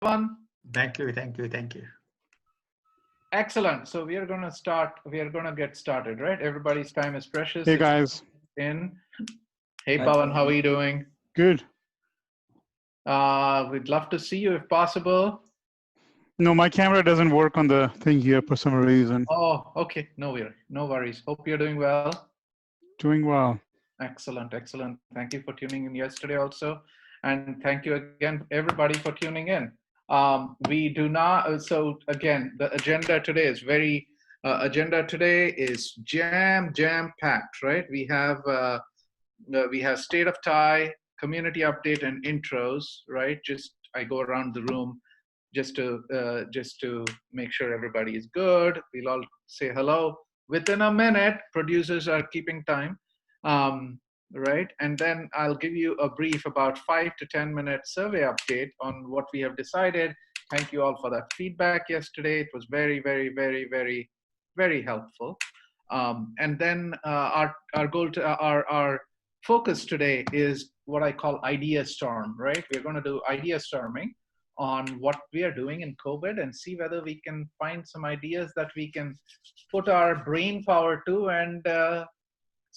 One. Thank you, thank you, thank you. Excellent. So we are going to start. We are going to get started, right? Everybody's time is precious. Hey It's guys, in. Hey, Hi, Pawan, how are Pawan. you doing? good. We'd love to see you if possible. No, my camera doesn't work on the thing here for some reason. Oh, okay. No worries. Hope you're doing well. Doing well. Excellent, excellent. Thank you for tuning in yesterday also. And thank you again, everybody, for tuning in. We do not, so again, the agenda today is jam packed, right? We have state of TiE, community update and intros, right? Just, I go around the room just to make sure everybody is good. We'll all say hello within a minute. Producers are keeping time, right? And then I'll give you a brief about 5 to 10 minute survey update on what we have decided. Thank you all for that feedback yesterday. It was very helpful. And then our goal to our focus today is what I call idea storm, right? We're going to do idea storming on what we are doing in COVID and see whether we can find some ideas that we can put our brain power to and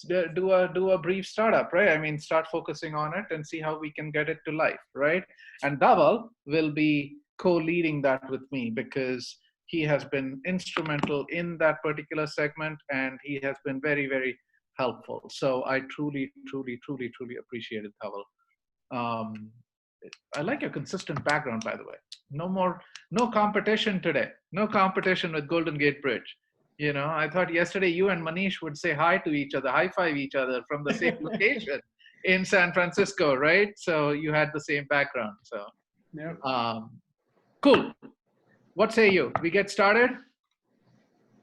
do a brief startup, right? I mean, start focusing on it and see how we can get it to life, right? And Dhaval will be co-leading that with me because he has been instrumental in that particular segment and he has been very helpful. So I truly appreciate it, Dhaval. Um, I like your consistent background, by the way. No competition today. No competition with Golden Gate Bridge. You know, I thought yesterday you and Manish would say hi to each other, high five each other from the same location in San Francisco, right? So you had the same background. So, Yeah. cool. What say you? We get started?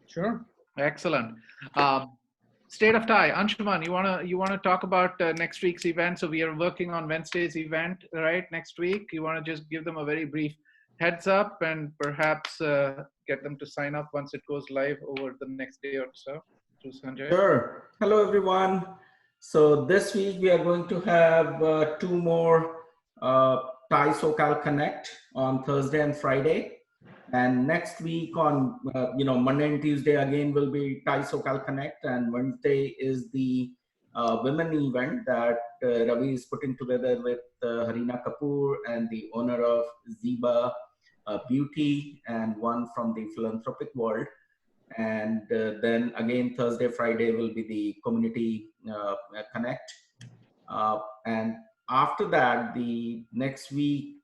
Sure. Excellent. State of TiE, Anshuman, you wanna talk about next week's event? So we are working on Wednesday's event, right? Next week, you wanna just give them a very brief heads up and perhaps get them to sign up once it goes live over the next day or so. To Sanjay. Sure. Hello, everyone. So this week we are going to have two more TiE SoCal Connect on Thursday and Friday. And next week on, Monday and Tuesday again will be TiE SoCal Connect. And Wednesday is the women event that Ravi is putting together with Harina Kapoor and the owner of Ziba Beauty and one from the philanthropic world. And then again, Thursday, Friday will be the community connect. And after that, the next week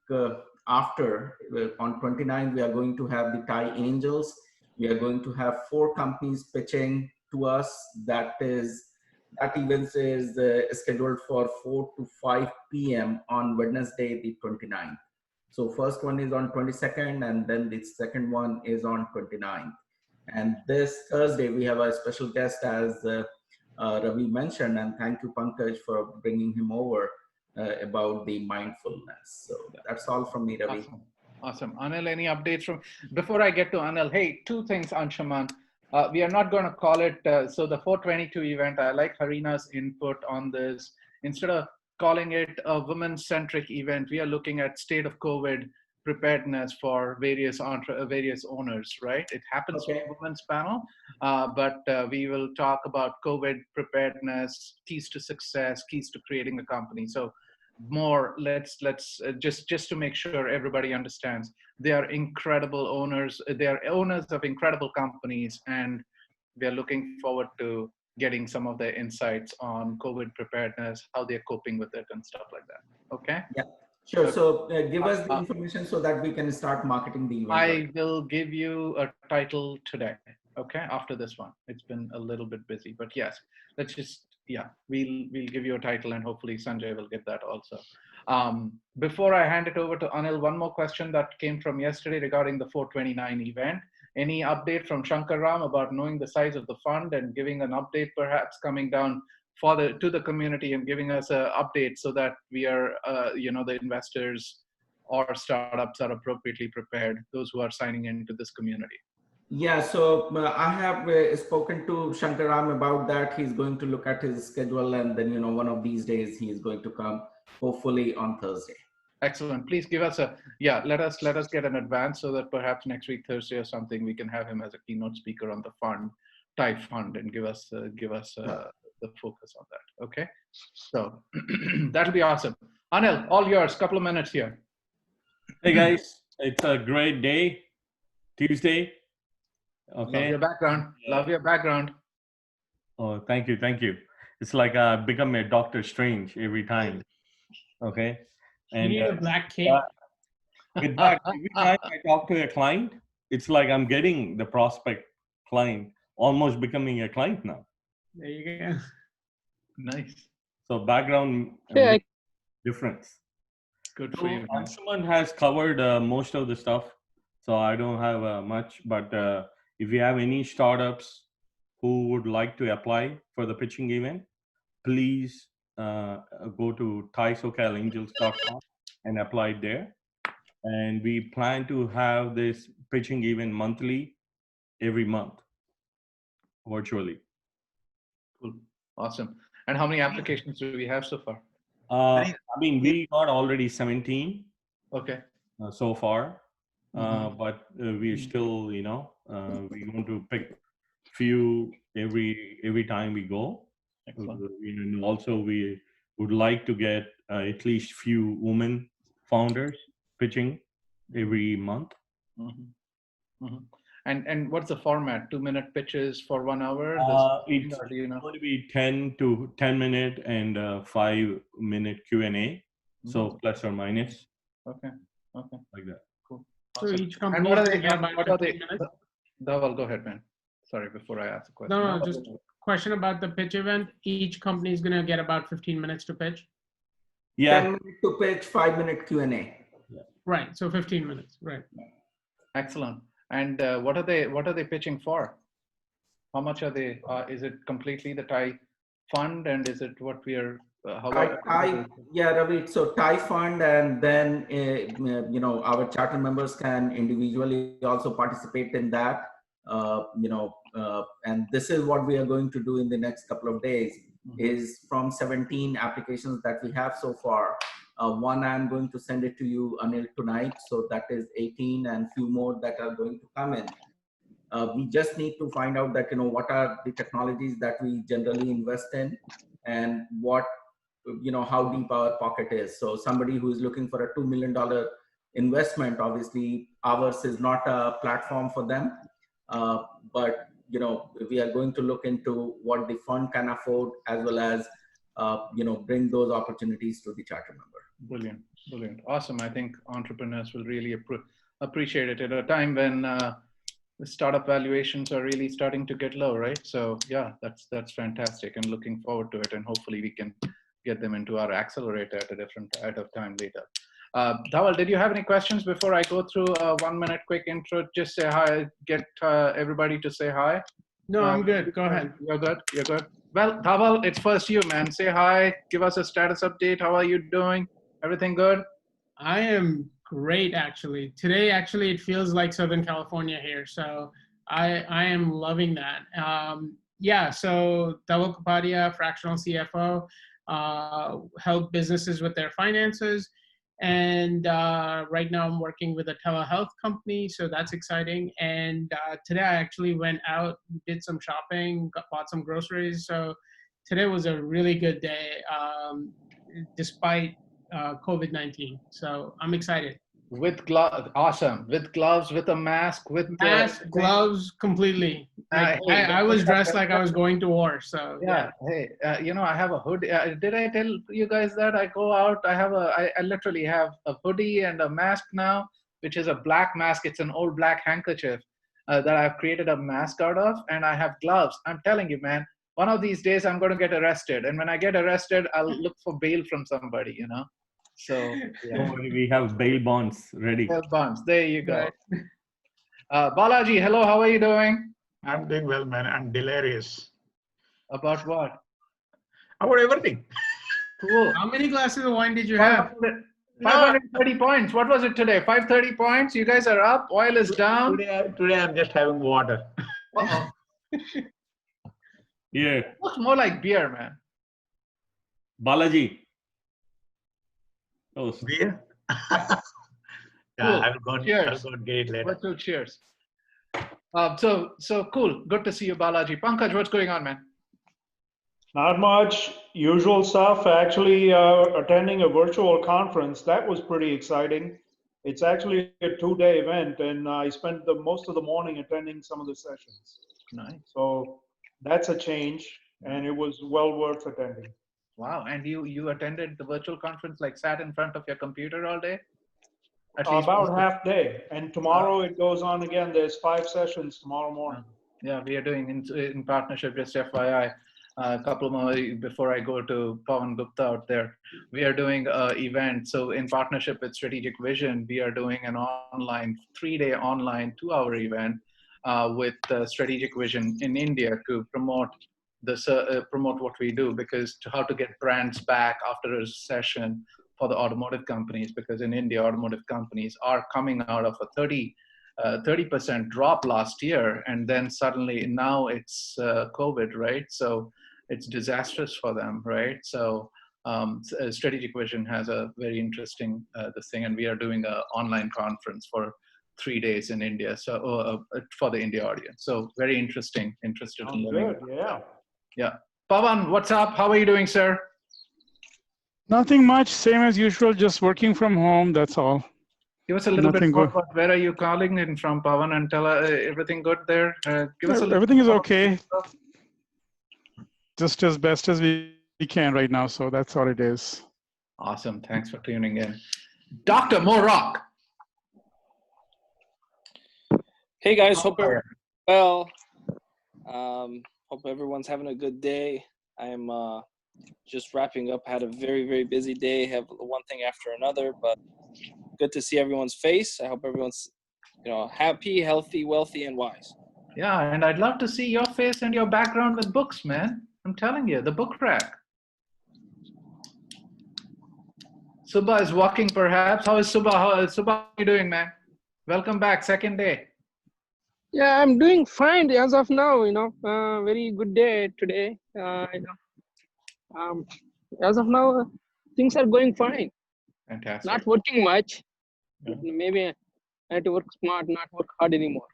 after, on 29th, we are going to have the TiE Angels. We are going to have 4 companies pitching to us. That event is scheduled for 4 to 5 p.m. on Wednesday, the 29th. So first one is on 22nd, and then the second one is on 29th. And this Thursday, we have a special guest, as Ravi mentioned, and thank you, Pankaj, for bringing him over about the mindfulness. So that's all from me, Ravi. Awesome. Anil, any updates from, before I get to Anil, hey, 2 things, Anshuman. We are not going to call it, so the 422 event, I like Harina's input on this. Instead of calling it a women-centric event, we are looking at state of COVID preparedness for various owners, right? It happens to be a women's panel, but we will talk about COVID preparedness, keys to success, keys to creating a company. So more, let's just to make sure everybody understands, they are incredible owners. They are owners of incredible companies, and we are looking forward to getting some of their insights on COVID preparedness, how they're coping with it and stuff like that. Okay? Yeah. Sure. So give us the information so that we can start marketing the event. I will give you a title today. Okay, after this one. It's been a little bit busy, but yes, let's just, yeah, we'll give you a title and hopefully Sanjay will get that also. Before I hand it over to Anil, one more question that came from yesterday regarding the 429 event. Any update from Shankar Ram about knowing the size of the fund and giving an update, perhaps coming down to the community and giving us an update so that we are, the investors or startups are appropriately prepared, those who are signing into this community? Yeah, so I have spoken to Shankar Ram about that. He's going to look at his schedule, and then, one of these days he is going to come, hopefully on Thursday. Excellent. Please give us let us get an advance so that perhaps next week, Thursday or something, we can have him as a keynote speaker on the TiE fund and give us the focus on that. Okay. So that'll be awesome. Anil, all yours, couple of minutes here. Hey guys, it's a great day, Tuesday. Love Okay. your background. Love your background. Oh, thank you, thank you. It's like I become a Doctor Strange every time. Okay. You And need a black cape. with that, every time I talk to a client, it's like I'm getting the prospect client, almost becoming a client now. There you go. Nice. So background Yeah, makes difference. Good So for you, man. Anshuman has covered most of the stuff, so I don't have much. But if you have any startups who would like to apply for the pitching event, please go to TiESocalAngels.com and apply there. And we plan to have this pitching event monthly, every month, virtually. Cool. Awesome. And how many applications do we have so far? I mean, we got already 17 Okay. so far, Mhm. but we still, we want to pick few every time we go. Excellent. And also, we would like to get at least few women founders pitching every month. Mhm. Mhm. And what's the format? 2-minute pitches for 1 hour? It's Or do you know? going to be 10 minute and 5-minute Q&A. So plus or minus, Okay. Okay. like that. Cool. So Awesome. each And company what is are going they? to get about What are 15 they? minutes. Dhaval, go ahead, man. Sorry, before I ask the question. No, just question about the pitch event. Each company is going to get about 15 minutes to pitch. 10 Yeah. minutes to pitch, 5-minute Q&A. Right. So 15 minutes. Right. Excellent. And what are they pitching for? How much are they? Is it completely the TiE fund, and is it what we are? Yeah, Ravi. So TiE fund, and then our charter members can individually also participate in that. And this is what we are going to do in the next couple of days. Is from 17 applications that we have so far. One, I'm going to send it to you, Anil, tonight. So that is 18, and few more that are going to come in. We just need to find out that, what are the technologies that we generally invest in, and what, how deep our pocket is. So somebody who is looking for a $2 million investment, obviously ours is not a platform for them. But, we are going to look into what the fund can afford, as well as, bring those opportunities to the charter member. Brilliant, brilliant, awesome. I think entrepreneurs will really appreciate it at a time when the startup valuations are really starting to get low, right? So yeah, that's fantastic, and looking forward to it. And hopefully we can get them into our accelerator at a time later. Dhaval, did you have any questions before I go through a 1-minute quick intro? Just say hi, get everybody to say hi. No, I'm good. Go ahead. You're good. You're good. Well, Dhaval, it's first you, man. Say hi. Give us a status update. How are you doing? Everything good? I am great, actually. Today, actually, it feels like Southern California here. So I am loving that. Yeah, so Dhaval Kapadia, fractional CFO, help businesses with their finances. And right now I'm working with a telehealth company, so that's exciting. And today I actually went out, did some shopping, bought some groceries. So today was a really good day, despite COVID-19. So I'm excited. With gloves, awesome. With gloves, with a mask, with Mask, gloves, completely. Like hey, I was dressed like I was going to war. So yeah. Hey, I have a hoodie. Did I tell you guys that I go out? I literally have a hoodie and a mask now, which is a black mask. It's an old black handkerchief that I've created a mask out of, and I have gloves. I'm telling you, man. One of these days I'm going to get arrested, and when I get arrested, I'll look for bail from somebody. So yeah. Don't worry, we have bail bonds ready. Bail bonds. There you go. Right. Balaji, hello. How are you doing? I'm doing well, man. I'm delirious About what? about everything. Cool. How many glasses of wine did you have? 530 points. What was it today? 530 points. You guys are up. Oil is down. Today I'm just having water. Uh-oh. Yeah, Looks more like beer, man. Balaji. Oh, Beer? Yeah, Cool. I'll go Cheers. and get it later. Virtual cheers. So cool. Good to see you, Balaji. Pankaj, what's going on, man? Not much, usual stuff. Actually, attending a virtual conference, that was pretty exciting. It's actually a 2-day event, and I spent the most of the morning attending some of the sessions. Nice. So that's a change, and it was well worth attending. Wow. And you attended the virtual conference, like sat in front of your computer all day? At least About most half day, and tomorrow it goes on again. There's 5 sessions tomorrow morning. Yeah, we are doing in partnership, just FYI, a couple more before I go to Pawan Gupta out there. We are doing an event. So in partnership with Strategic Vision, we are doing an online 3-day online 2-hour event with Strategic Vision in India to promote promote what we do, because how to get brands back after a session for the automotive companies, because in India, automotive companies are coming out of a 30% drop last year, and then suddenly now it's COVID, right? So it's disastrous for them, right? So Strategic Vision has a very interesting this thing, and we are doing an online conference for 3 days in India, so for the India audience. So very interesting, interested in learning. Good, yeah. Yeah. Pawan, what's up? How are you doing, sir? Nothing much, same as usual, just working from home, that's all. Give us a little Nothing bit more good. about where are you calling in from, Pawan, and tell everything good there? Give us a little Everything bit is more. okay, just as best as we can right now, so that's all it is. Awesome. Thanks for tuning in. Dr. Morak. Hey guys, hope everyone's well. Hope everyone's having a good day. I'm just wrapping up. Had a very busy day. Have one thing after another, but good to see everyone's face. I hope everyone's happy, healthy, wealthy, and wise. Yeah, and I'd love to see your face and your background with books, man. I'm telling you, the book rack. Subha is walking, perhaps. How is Subha? Subha, how are you doing, man? Welcome back, second day. Yeah, I'm doing fine as of now. Very good day today. As of now, things are going fine. Fantastic. Not working much. Yeah. Maybe I have to work smart, not work hard anymore.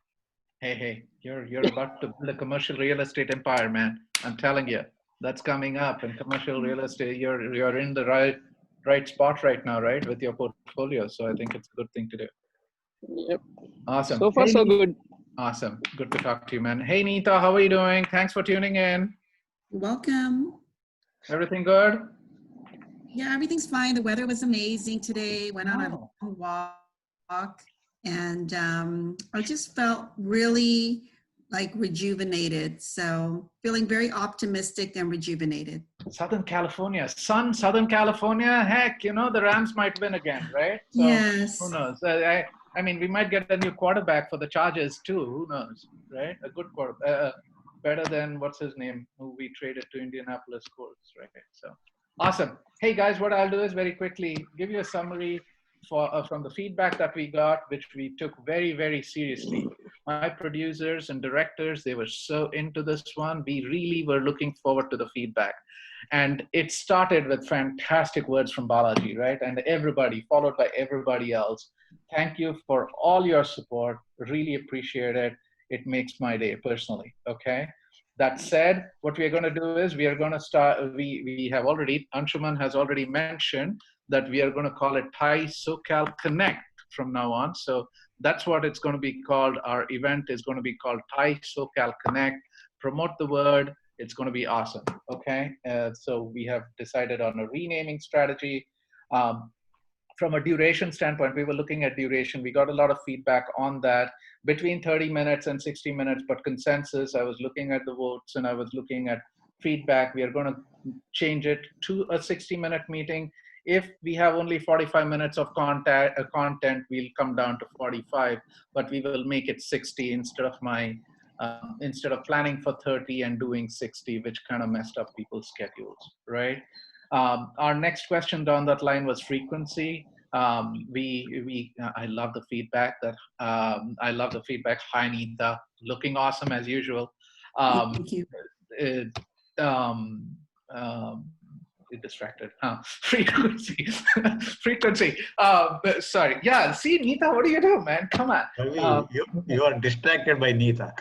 Hey, you're about to build a commercial real estate empire, man. I'm telling you, that's coming up. And commercial real estate, you're in the right spot right now, right, with your portfolio. So I think it's a good thing to do. Yep. Awesome. So far, so good. Awesome. Good to talk to you, man. Hey, Neeta, how are you doing? Thanks for tuning in. Welcome. Everything good? Yeah, everything's fine. The weather was amazing today. Went on a long walk, and I just felt really like rejuvenated. So feeling very optimistic and rejuvenated. Southern California, Southern California. Heck, the Rams might win again, right? So, yes. Who knows? I mean, we might get a new quarterback for the Chargers too. Who knows, right? A good quarterback, better than what's his name, who we traded to Indianapolis Colts, right? So, awesome. Hey guys, what I'll do is very quickly give you a summary from the feedback that we got, which we took very seriously. My producers and directors, they were so into this one. We really were looking forward to the feedback. And it started with fantastic words from Balaji, right? And everybody, followed by everybody else. Thank you for all your support. Really appreciate it. It makes my day personally, okay? That said, what we are going to do is we are going to start, we have already, Anshuman has already mentioned that we are going to call it TiE SoCal Connect from now on. So that's what it's going to be called. Our event is going to be called TiE SoCal Connect. Promote the word. It's going to be awesome, okay? So we have decided on a renaming strategy. From a duration standpoint, we were looking at duration. We got a lot of feedback on that, between 30 minutes and 60 minutes, but consensus, I was looking at the votes and I was looking at feedback. We are going to change it to a 60-minute meeting. If we have only 45 minutes of content, we'll come down to 45, but we will make it 60 instead of planning for 30 and doing 60, which kind of messed up people's schedules, right? Our next question down that line was frequency. I love the feedback Hi, Neeta, looking awesome as usual. Thank you. distracted. Frequency. Frequency. Sorry. Yeah. See, Neeta, what do you do, man? Come on. Ravi, you are distracted by Neeta.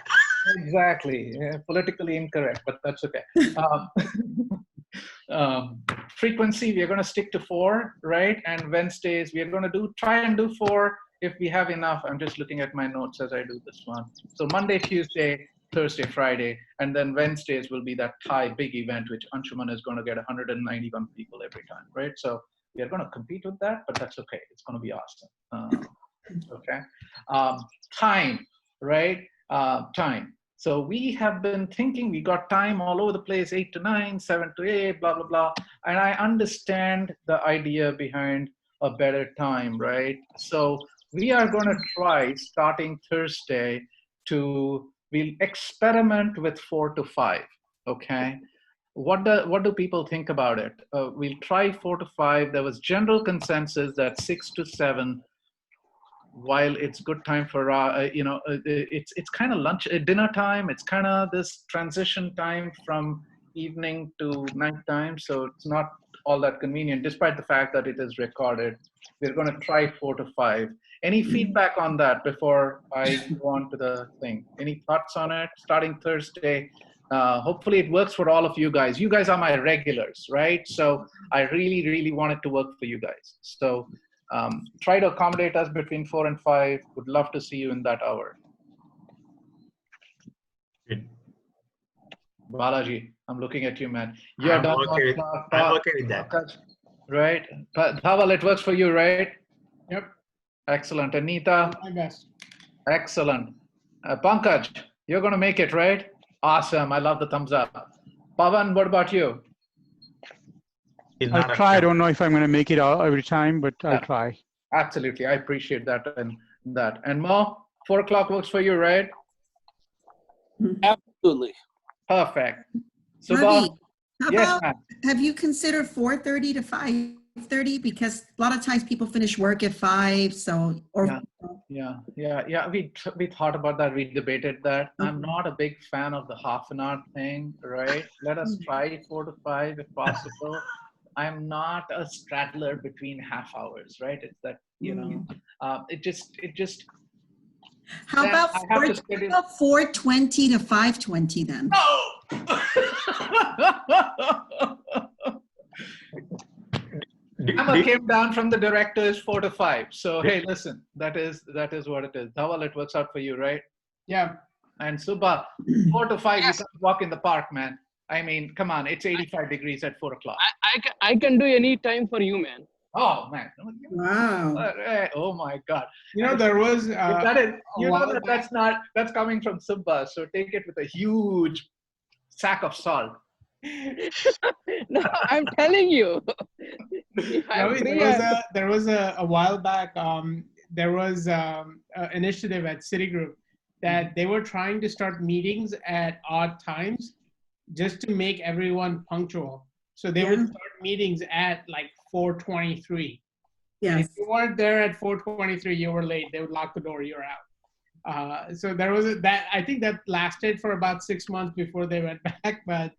Exactly. Yeah, politically incorrect, but that's okay. Frequency, we're going to stick to 4, right? And Wednesdays, we're going to try and do 4 if we have enough. I'm just looking at my notes as I do this one. So Monday, Tuesday, Thursday, Friday, and then Wednesdays will be that TiE big event, which Anshuman is going to get 191 people every time, right? So we are going to compete with that, but that's okay. It's going to be awesome. Okay. Time, right? Time. So we have been thinking, we got time all over the place, 8 to 9, 7 to 8, blah, blah, blah. And I understand the idea behind a better time, right? So we are going to try starting Thursday we'll experiment with 4 to 5, okay? What do people think about it? We'll try 4 to 5. There was general consensus that 6 to 7, while it's good time for it's kind of lunch dinner time. It's kind of this transition time from evening to night time, so it's not all that convenient, despite the fact that it is recorded. We're going to try 4 to 5. Any feedback on that before I go on to the thing? Any thoughts on it? Starting Thursday. Hopefully it works for all of you guys. You guys are my regulars, right? So I really, really want it to work for you guys. So try to accommodate us between 4 and 5. Would love to see you in that hour. Good. Balaji, I'm looking at you, man. I'm okay with that. Right? Dhaval, it works for you, right? Yep. Excellent. Anita? My best. Excellent. Pankaj, you're going to make it, right? Awesome. I love the thumbs up. Pavan, what about you? I'll try. I don't know if I'm going to make it all every time, but I'll try. Absolutely. I appreciate that. And Mo, 4 o'clock works for you, right? Absolutely. Perfect. Ravi, how yes, about, ma'am. have you considered 4:30 to 5:30? Because a lot of times people finish work at 5, so, or. Yeah. We thought about that. We debated that. I'm not a big fan of the half an hour thing, right? Let us try 4 to 5 if possible. I'm not a straddler between half hours, right? It's that, it just. How about 4:20 to 5:20 then? No! Emma came down from the directors 4 to 5. So hey, listen, that is what it is. Dhaval, it works out for you, right? Yeah. And Subha, 4 to 5, you can walk in the park, man. I mean, come on, it's 85 degrees at 4 o'clock. I can do any time for you, man. Oh man! Wow! Oh my God! There was that's coming from Subha. So take it with a huge sack of salt. No, I'm telling you. There was a while back. There was an initiative at Citigroup that they were trying to start meetings at odd times, just to make everyone punctual. So they would start meetings at like 4:23. Yes. If you weren't there at 4:23, you were late. They would lock the door. You're out. So there was that. I think that lasted for about 6 months before they went back. But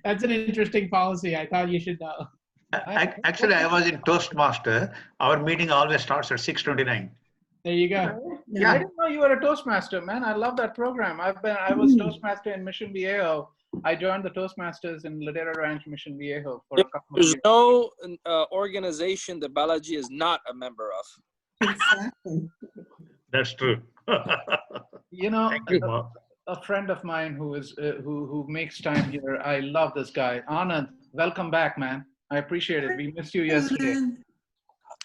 that's an interesting policy. I thought you should know. Actually, I was in Toastmaster. Our meeting always starts at 6:29. There you go. Yeah, I didn't know you were a Toastmaster, man. I love that program. I was Toastmaster in Mission Viejo. I joined the Toastmasters in Ladera Ranch, Mission Viejo for a couple of years. There's no organization that Balaji is not a member of. Exactly. That's true. Thank you, a friend of mine who makes time here. I love this guy. Anand, welcome back, man. I appreciate it. We missed you yesterday.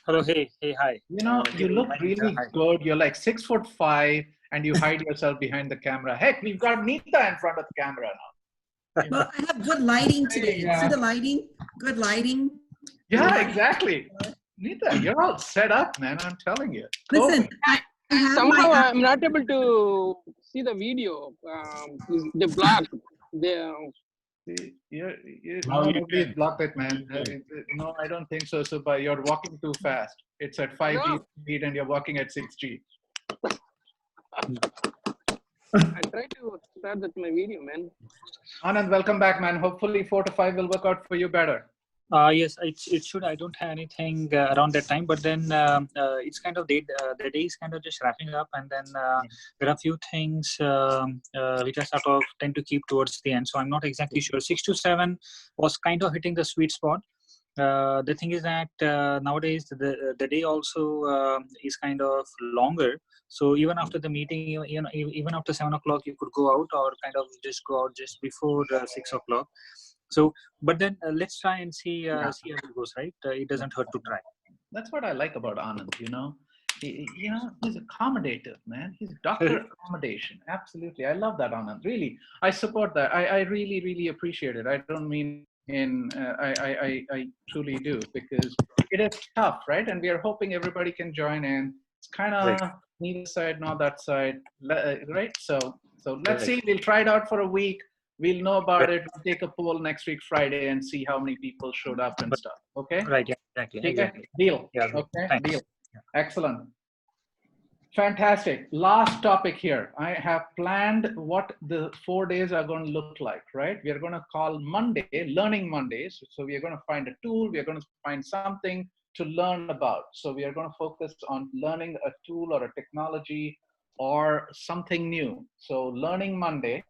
Hello, hey, hi. You look really good. You're like 6'5", and you hide yourself behind the camera. Heck, we've got Neeta in front of the camera now. Well, I have good lighting today. See the lighting? Good lighting. Yeah, exactly. Neeta, you're all set up, man. I'm telling you. Listen, somehow I'm not able to see the video. The block. Nobody's blocked it, man. No, I don't think so. So, but you're walking too fast. It's at 5G speed, and you're walking at 6G. I tried to start that my video, man. Anand, welcome back, man. Hopefully 4 to 5 will work out for you better. Yes, it should. I don't have anything around that time, but then it's kind of the day is kind of just wrapping up, and then there are a few things which I sort of tend to keep towards the end. So I'm not exactly sure. 6 to 7 was kind of hitting the sweet spot. The thing is that nowadays the day also is kind of longer. So even after the meeting, even after 7 o'clock, you could go out or kind of just go out just before 6 o'clock. So, but then let's try and see see how it goes, right? It doesn't hurt to try. That's what I like about Anand, you know. He's accommodative, man. He's Dr. Accommodation. Absolutely. I love that, Anand. Really, I support that. I really, really appreciate it. I don't mean I truly do, because it is tough, right? And we are hoping everybody can join in. It's kind of neither side nor that side, right? So let's see. We'll try it out for a week. We'll know about it. We'll take a poll next week, Friday, and see how many people showed up and stuff. Okay? Right. Yeah. Exactly. Okay? Exactly. Deal. Yeah. Okay? Thanks. Deal. Excellent. Fantastic. Last topic here. I have planned what the 4 days are going to look like, right? We are going to call Monday Learning Mondays. So we are going to find a tool. We are going to find something to learn about. So we are going to focus on learning a tool or a technology or something new. So Learning Monday,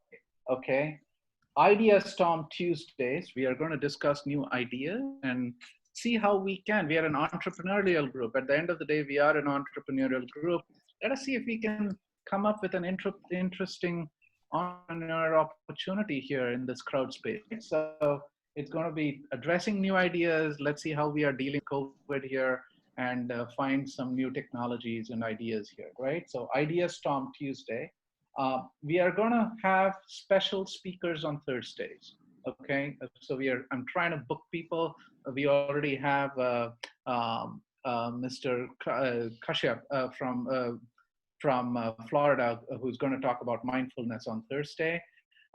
okay? Idea Storm Tuesdays, we are going to discuss new ideas and see how we can. We are an entrepreneurial group. At the end of the day, we are an entrepreneurial group. Let us see if we can come up with an interesting entrepreneur opportunity here in this crowd space. So it's going to be addressing new ideas. Let's see how we are dealing with COVID here and find some new technologies and ideas here, right? So Idea Storm Tuesday. We are going to have special speakers on Thursdays. Okay, so I'm trying to book people. We already have Mr. Kashyap from Florida, who's going to talk about mindfulness on Thursday.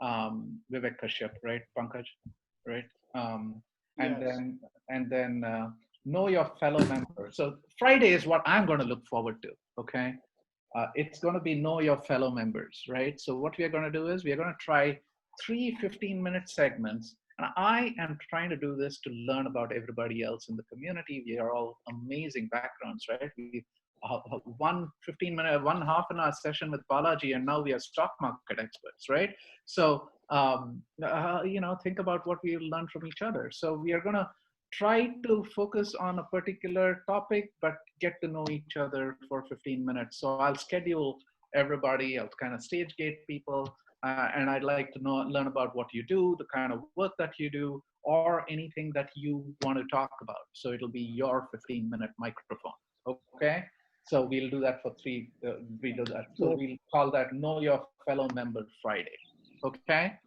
Vivek Kashyap, right? Pankaj, right? And then know your fellow member. So Friday is what I'm going to look forward to. Okay. It's going to be know your fellow members, right? So what we are going to do is we are going to try 3 15-minute segments. And I am trying to do this to learn about everybody else in the community. We are all amazing backgrounds, right? We one 15-minute, 1.5 an hour session with Balaji, and now we are stock market experts, right? So, think about what we learned from each other. So we are going to try to focus on a particular topic, but get to know each other for 15 minutes. So I'll schedule everybody, I'll kind of stage gate people, and I'd like to learn about what you do, the kind of work that you do, or anything that you want to talk about. So it'll be your 15-minute microphone, okay? So we'll do that for we do that. So we'll call that Know Your Fellow Member Friday, okay?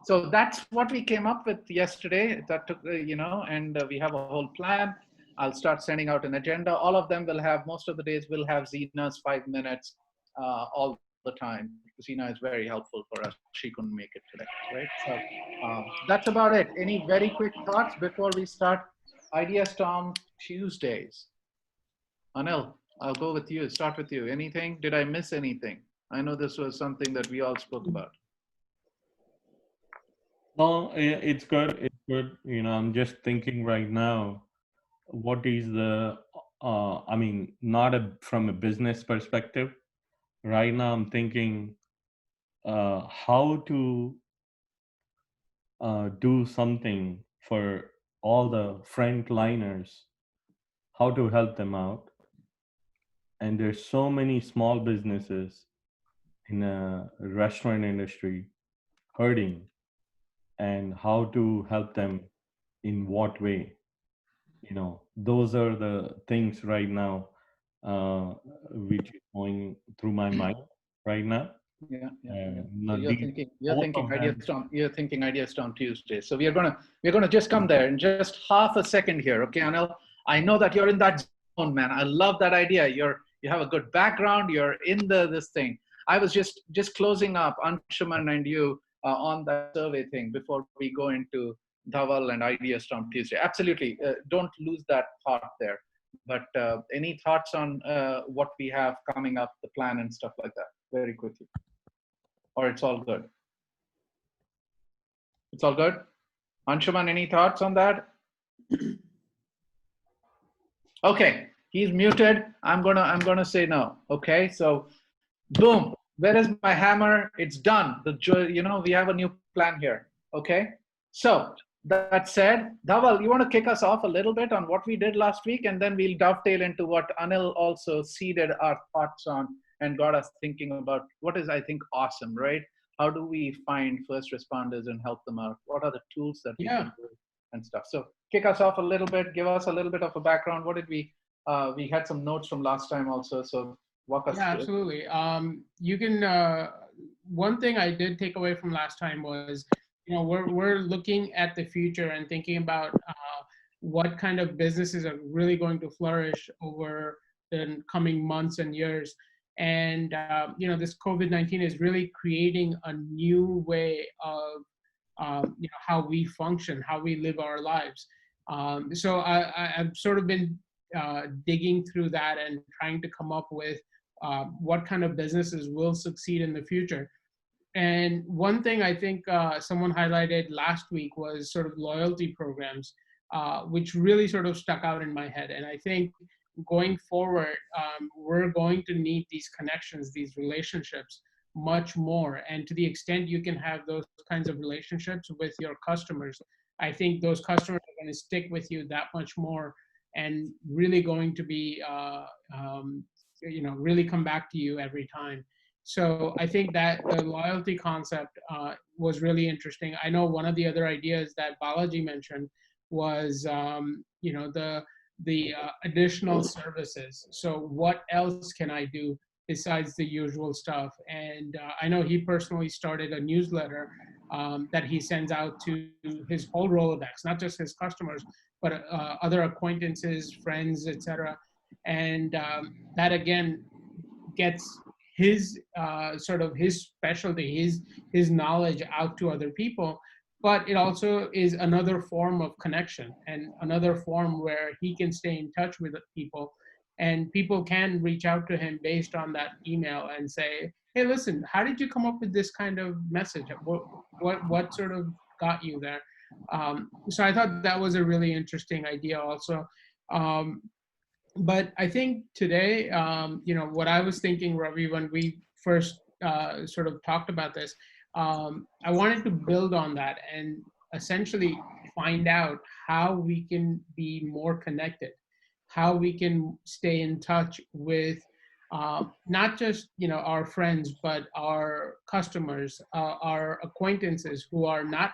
So that's what we came up with yesterday. That took, and we have a whole plan. I'll start sending out an agenda. All of them will have, most of the days will have Zeena's 5 minutes all the time. Zeena is very helpful for us. She couldn't make it today, right? So that's about it. Any very quick thoughts before we start Idea Storm Tuesdays? Anil, I'll go with you, start with you. Anything? Did I miss anything? I know this was something that we all spoke about. No, it's good. It's good. I'm just thinking right now, what is the, not from a business perspective. Right now, I'm thinking how to do something for all the frontliners, how to help them out. And there's so many small businesses in a restaurant industry hurting, and how to help them in what way. Those are the things right now which is going through my mind right now. Yeah. So you're thinking Idea Storm Tuesday. So we're gonna just come there in just half a second here, okay, Anil? I know that you're in that zone, man. I love that idea. You have a good background. You're in this thing. I was just closing up Anshuman and you on that survey thing before we go into Dhaval and Idea Storm Tuesday. Absolutely, don't lose that thought there. But any thoughts on what we have coming up, the plan and stuff like that, very quickly? or it's all good? It's all good. Anshuman, any thoughts on that? Okay, he's muted. I'm gonna say no. Okay, so boom. Where is my hammer? It's done. We have a new plan here. Okay. So that said, Dhaval, you want to kick us off a little bit on what we did last week, and then we'll dovetail into what Anil also seeded our thoughts on and got us thinking about what is, I think, awesome, right? How do we find first responders and help them out? What are the tools that we can do and stuff? So kick us off a little bit. Give us a little bit of a background. What did we had some notes from last time also. So walk us through. Absolutely. You can. One thing I did take away from last time was, we're looking at the future and thinking about what kind of businesses are really going to flourish over the coming months and years. And this COVID-19 is really creating a new way of how we function, how we live our lives. So I've sort of been digging through that and trying to come up with what kind of businesses will succeed in the future. And one thing I think someone highlighted last week was sort of loyalty programs, which really sort of stuck out in my head. And I think going forward, we're going to need these connections, these relationships much more. And to the extent you can have those kinds of relationships with your customers, I think those customers are going to stick with you that much more and really going to be, really come back to you every time. So I think that the loyalty concept was really interesting. I know one of the other ideas that Balaji mentioned was, the additional services. So what else can I do besides the usual stuff? And I know he personally started a newsletter that he sends out to his whole Rolodex, not just his customers, but other acquaintances, friends, etc. And that again gets his sort of his specialty, his knowledge out to other people. But it also is another form of connection and another form where he can stay in touch with people, and people can reach out to him based on that email and say, hey, listen, how did you come up with this kind of message? What sort of got you there? So I thought that was a really interesting idea also. But I think today, what I was thinking, Ravi, when we first sort of talked about this, I wanted to build on that and essentially find out how we can be more connected, how we can stay in touch with not just our friends, but our customers, our acquaintances who are not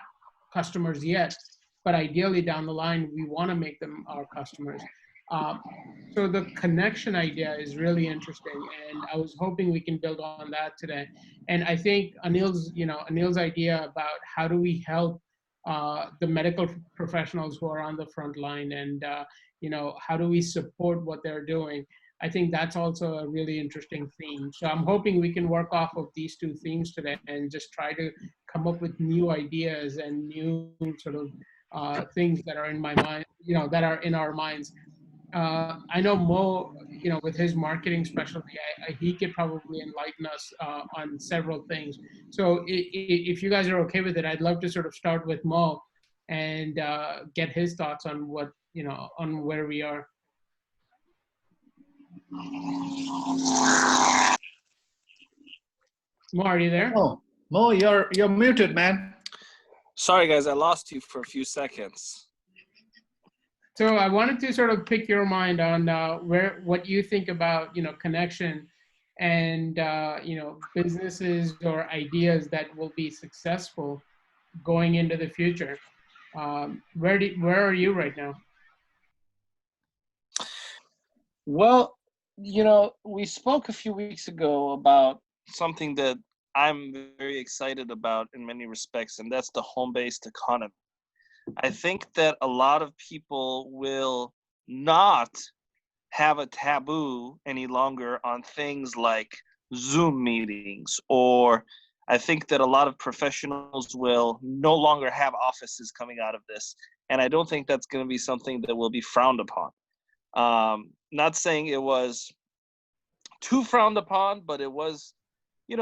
customers yet, but ideally down the line we want to make them our customers. So the connection idea is really interesting, and I was hoping we can build on that today. And I think Anil's idea about how do we help the medical professionals who are on the front line, and how do we support what they're doing? I think that's also a really interesting theme. So I'm hoping we can work off of these two themes today and just try to come up with new ideas and new sort of things that are in my mind, that are in our minds. I know Mo, with his marketing specialty, he could probably enlighten us on several things. So if you guys are okay with it, I'd love to sort of start with Mo and get his thoughts on on where we are. Mo, are you there? Mo, you're muted, man. Sorry, guys, I lost you for a few seconds. So I wanted to sort of pick your mind on what you think about connection and businesses or ideas that will be successful going into the future. Where are you right now? Well, we spoke a few weeks ago about something that I'm very excited about in many respects, and that's the home-based economy. I think that a lot of people will not have a taboo any longer on things like Zoom meetings, or I think that a lot of professionals will no longer have offices coming out of this. And I don't think that's going to be something that will be frowned upon. Not saying it was too frowned upon, but it was,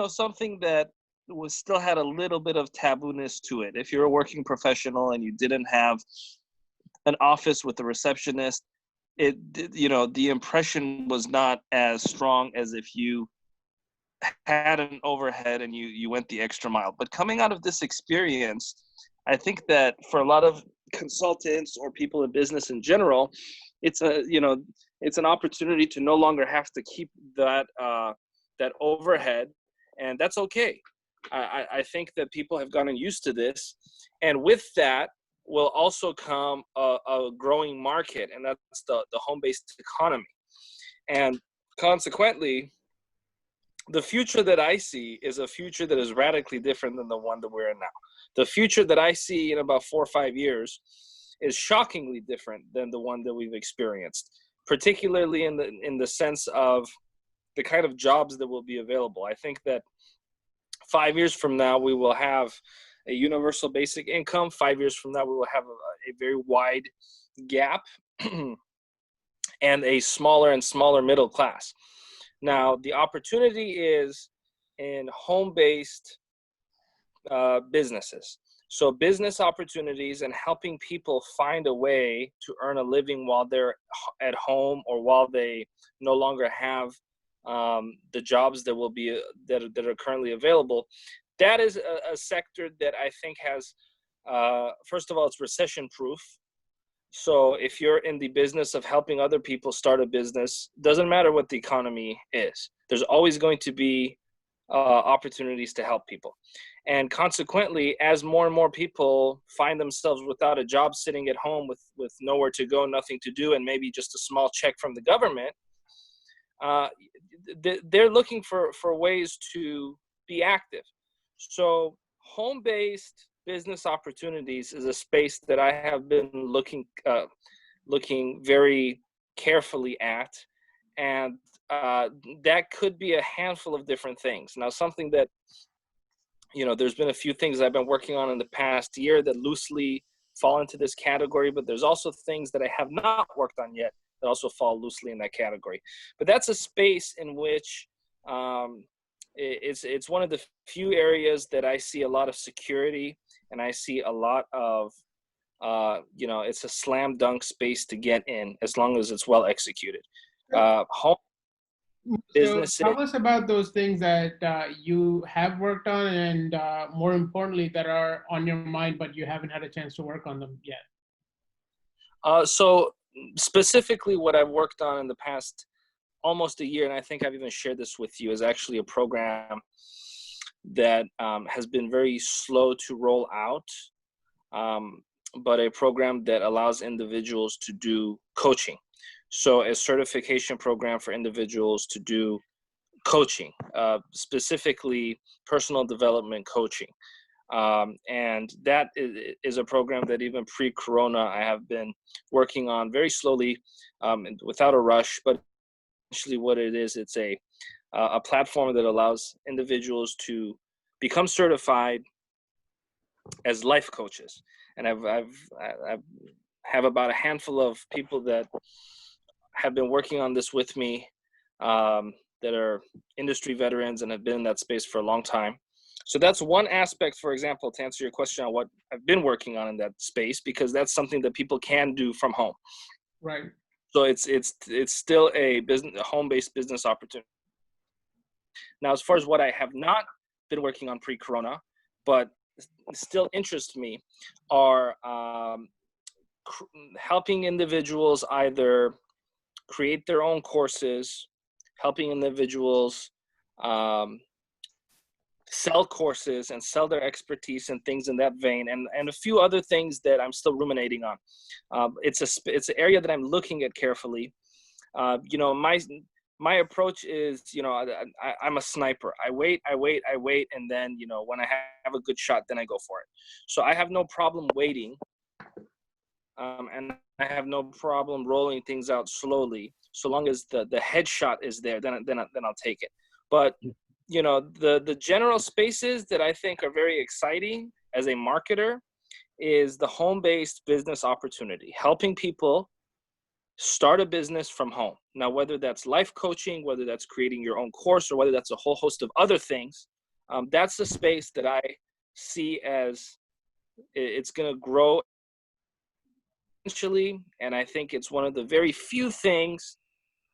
something that was still had a little bit of tabooness to it. If you're a working professional and you didn't have an office with a receptionist, the impression was not as strong as if you had an overhead and you went the extra mile. But coming out of this experience, I think that for a lot of consultants or people in business in general, it's an opportunity to no longer have to keep that overhead, and that's okay. I think that people have gotten used to this, and with that will also come a growing market, and that's the home-based economy. And consequently, the future that I see is a future that is radically different than the one that we're in now. The future that I see in about 4 or 5 years is shockingly different than the one that we've experienced, particularly in the sense of the kind of jobs that will be available. I think that 5 years from now, we will have a universal basic income. 5 years from now, we will have a very wide gap and a smaller and smaller middle class. Now, the opportunity is in home-based businesses. So business opportunities and helping people find a way to earn a living while they're at home or while they no longer have the jobs that will be that are currently available. That is a sector that I think has, first of all, it's recession proof. So if you're in the business of helping other people start a business, doesn't matter what the economy is, there's always going to be opportunities to help people. And consequently, as more and more people find themselves without a job, sitting at home with nowhere to go, nothing to do, and maybe just a small check from the government, they're looking for ways to be active. So home-based business opportunities is a space that I have been looking very carefully at, and that could be a handful of different things. Now, something that, there's been a few things I've been working on in the past year that loosely fall into this category, but there's also things that I have not worked on yet that also fall loosely in that category. But that's a space in which it's one of the few areas that I see a lot of security, and I see a lot of, it's a slam dunk space to get in as long as it's well executed. Home businesses. So tell us about those things that you have worked on, and more importantly, that are on your mind, but you haven't had a chance to work on them yet. So specifically what I've worked on in the past almost a year, and I think I've even shared this with you, is actually a program that has been very slow to roll out, but a program that allows individuals to do coaching. So a certification program for individuals to do coaching, specifically personal development coaching. And that is a program that even pre-corona I have been working on very slowly, without a rush. But actually what it is, it's a platform that allows individuals to become certified as life coaches. And I have about a handful of people that have been working on this with me, that are industry veterans and have been in that space for a long time. So that's one aspect, for example, to answer your question on what I've been working on in that space, because that's something that people can do from home. Right. So it's still a home-based business opportunity. Now, as far as what I have not been working on pre-corona, but still interest me, are helping individuals either create their own courses, helping individuals sell courses and sell their expertise and things in that vein, and a few other things that I'm still ruminating on. It's an area that I'm looking at carefully. My approach is, I'm a sniper. I wait, and then, when I have a good shot, then I go for it. So I have no problem waiting, and I have no problem rolling things out slowly, so long as the headshot is there, then I'll take it. But the general spaces that I think are very exciting as a marketer is the home-based business opportunity, helping people start a business from home. Now, whether that's life coaching, whether that's creating your own course, or whether that's a whole host of other things, That's the space that I see as it's going to grow eventually, and I think it's one of the very few things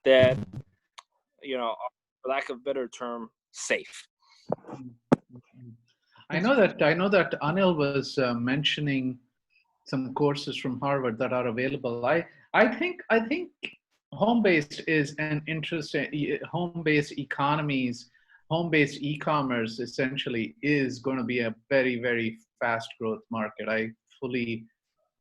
that, you know, for lack of a better term, safe. I know that Anil was mentioning some courses from Harvard that are available. I think home-based is an interesting home-based economies, home-based e-commerce essentially is going to be a very, very fast growth market. I fully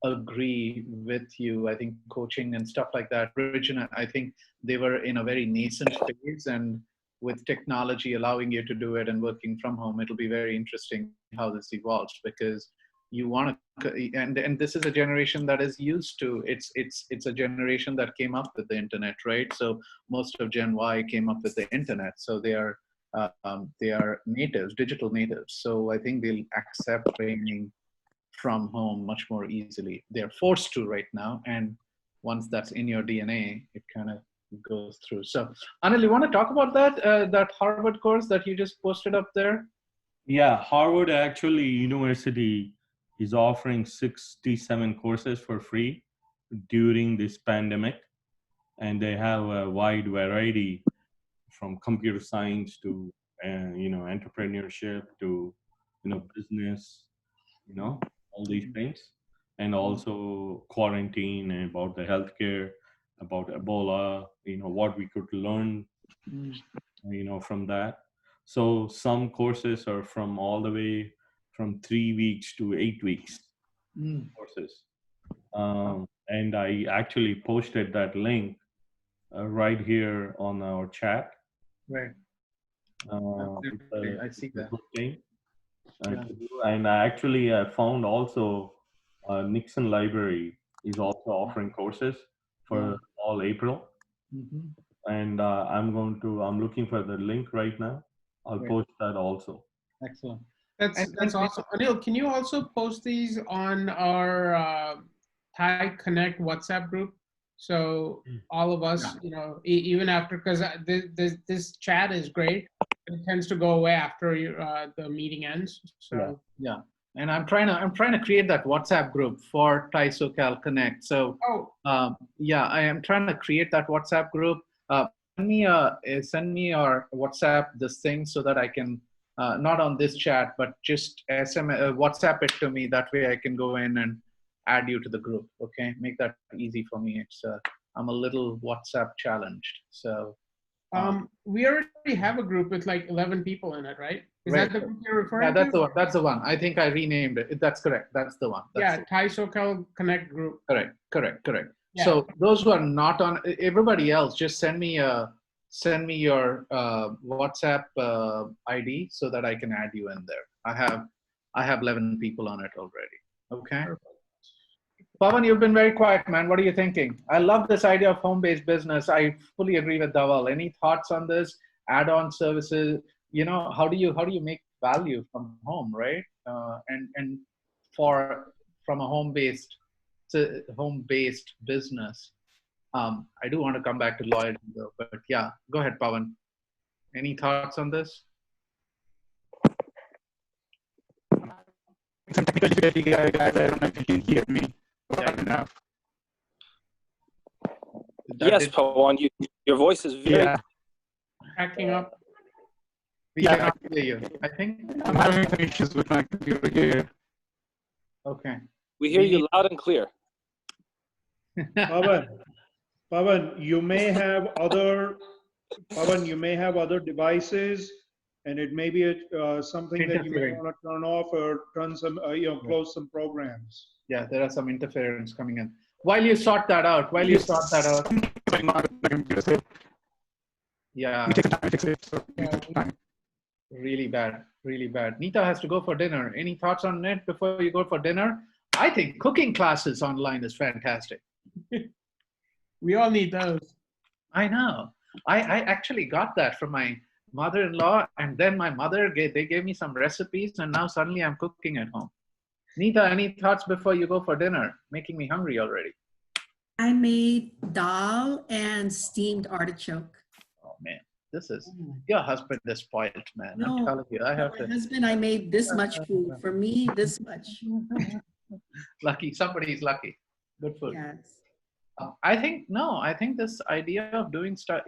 agree with you. I think coaching and stuff like that, original, I think they were in a very nascent phase, and with technology allowing you to do it and working from home, it'll be very interesting how this evolves, because you want to, and this is a generation that is used to, it's a generation that came up with the internet, right? So most of Gen Y came up with the internet, so they are natives, digital natives. So I think they'll accept training from home much more easily. They're forced to right now, and once that's in your DNA, it kind of goes through. So Anil, you want to talk about that Harvard course that you just posted up there? Yeah, Harvard actually University is offering 67 courses for free during this pandemic, and they have a wide variety from computer science to entrepreneurship to business, all these things, and also quarantine, and about the healthcare, about Ebola, what we could learn from that. So some courses are from all the way from 3 weeks to 8 weeks courses. And I actually posted that link right here on our chat. Right. I see that. Thing, and I actually found also Nixon Library is also offering courses for all April. And I'm looking for the link right now. I'll post that also. Excellent. That's awesome. Anil, can you also post these on our TiE Connect WhatsApp group? So all of us, even after, because this chat is great. It tends to go away after the meeting ends. So yeah. And I'm trying to create that WhatsApp group for TiE SoCal Connect. So yeah, I am trying to create that WhatsApp group. Send me your WhatsApp this thing so that I can not on this chat, but just WhatsApp it to me. That way I can go in and add you to the group. Okay, make that easy for me. It's I'm a little WhatsApp challenged. So we already have a group with like 11 people in it, right? Is that the group you're referring to? Yeah, that's the one. That's the one. I think I renamed it. That's correct. That's the one. That's TiE SoCal Connect group. Correct. Yeah. So those who are not on, everybody else, just send me your WhatsApp ID so that I can add you in there. I have 11 people on it already. Okay. Perfect. Pawan, you've been very quiet, man. What are you thinking? I love this idea of home-based business. I fully agree with Dhaval. Any thoughts on this? Add-on services. How do you make value from home, right? And from a home-based business. I do want to come back to loyalty though, but yeah, go ahead, Pawan. Any thoughts on this? Some technical difficulty, guys. I don't know if you can hear me. Enough. Yes, Pawan, your voice is very hacking up. We cannot hear you. I think I'm having some issues with my computer here. Okay. We hear you loud and clear. Pawan, you may have other devices, and it may be something that you may want to turn off or turn some, close some programs. Yeah, there are some interference coming in. While you sort that out. Yeah. Really bad. Nita has to go for dinner. Any thoughts on it before you go for dinner? I think cooking classes online is fantastic. We all need those. I know. I actually got that from my mother-in-law, and then my mother they gave me some recipes, and now suddenly I'm cooking at home. Nita, any thoughts before you go for dinner? Making me hungry already. I made dal and steamed artichoke. Oh man, this is, your husband is spoiled, man. I'm No, telling you, I have my to. husband, I made this much food. For me, this much. Lucky, somebody's lucky. Good food. Yes. I think, no, I think this idea of doing stuff,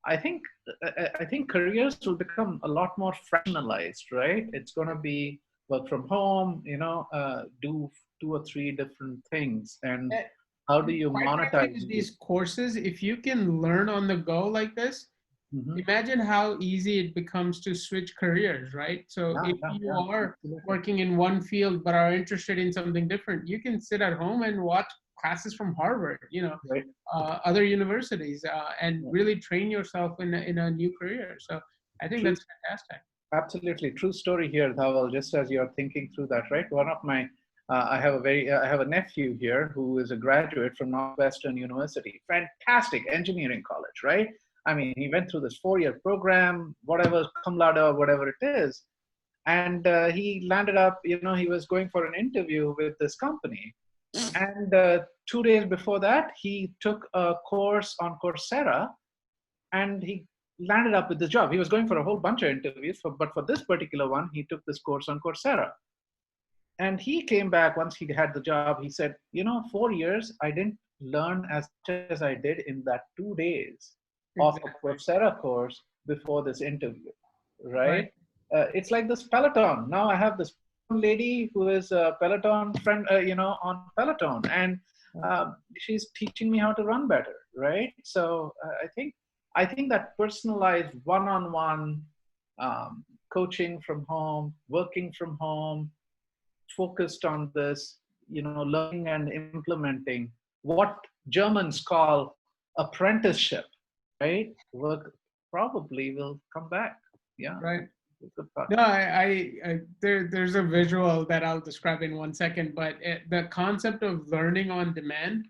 I think careers will become a lot more fractionalized, right? It's going to be work from home, do 2 or 3 different things, and how do you Quite frankly, monetize with these courses, if you can learn on the go like this, imagine how easy it becomes to switch careers, right? So if you are working in one field but are interested in something different, you can sit at home and watch classes from Harvard, right. Other universities, and really train yourself in a new career. So I think that's fantastic. Absolutely. True story here, Dhaval, just as you're thinking through that, right? One of my, I have a nephew here who is a graduate from Northwestern University. Fantastic engineering college, right? I mean, he went through this 4-year program, whatever, cum laude or whatever it is. And he landed up, he was going for an interview with this company. And 2 days before that, he took a course on Coursera and he landed up with this job. He was going for a whole bunch of interviews, but for this particular one, he took this course on Coursera. And he came back once he had the job. He said, 4 years, I didn't learn as much as I did in that 2 days of a Coursera course before this interview, right? It's like this Peloton. Now I have this lady who is a Peloton friend, on Peloton, and she's teaching me how to run better, right? So I think that personalized one-on-one coaching from home, working from home, focused on this, learning and implementing what Germans call apprenticeship, right? Work probably will come back. Yeah. Right. No, there's a visual that I'll describe in 1 second, but the concept of learning on demand,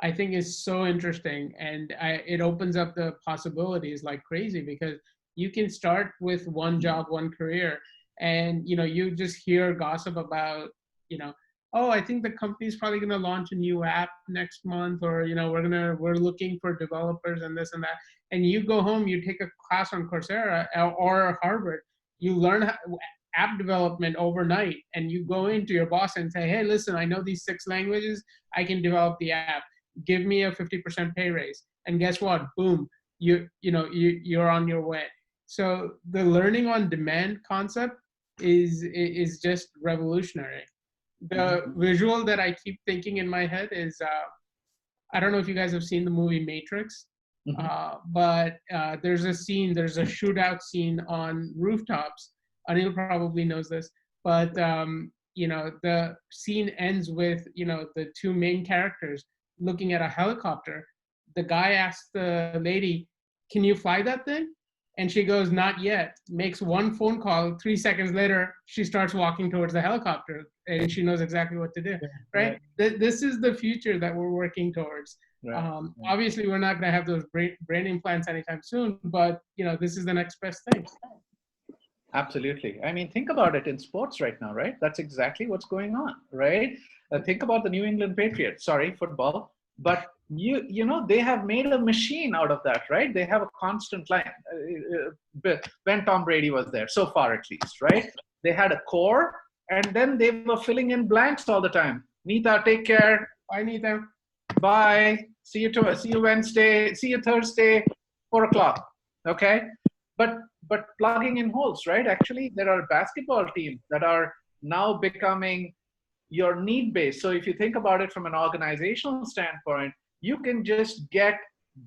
I think, is so interesting, and it opens up the possibilities like crazy, because you can start with one job, one career, and you just hear gossip about, oh, I think the company's probably going to launch a new app next month, or we're looking for developers and this and that, and you go home, you take a class on Coursera or Harvard, you learn app development overnight, and you go into your boss and say, hey, listen, I know these 6 languages, I can develop the app, give me a 50% pay raise. And guess what? Boom, you're on your way. So the learning on demand concept is just revolutionary. The visual that I keep thinking in my head is, I don't know if you guys have seen the movie Matrix, but there's a shootout scene on rooftops. Anil probably knows this, but the scene ends with the 2 main characters looking at a helicopter. The guy asks the lady, "Can you fly that thing?" And she goes, "Not yet." Makes one phone call. 3 seconds later, she starts walking towards the helicopter, and she knows exactly what to do. Right? This is the future that we're working towards. Obviously, we're not going to have those brain implants anytime soon, but this is the next best thing. Absolutely. I mean, think about it in sports right now, right? That's exactly what's going on, right? Think about the New England Patriots. Sorry, football, but they have made a machine out of that, right? They have a constant line. When Tom Brady was there, so far at least, right? They had a core, and then they were filling in blanks all the time. Neeta, take care. Bye, Neeta. Bye. See you Wednesday. See you Thursday, 4 o'clock. Okay, but plugging in holes, right? Actually, there are basketball teams that are now becoming your need based. So if you think about it from an organizational standpoint, you can just get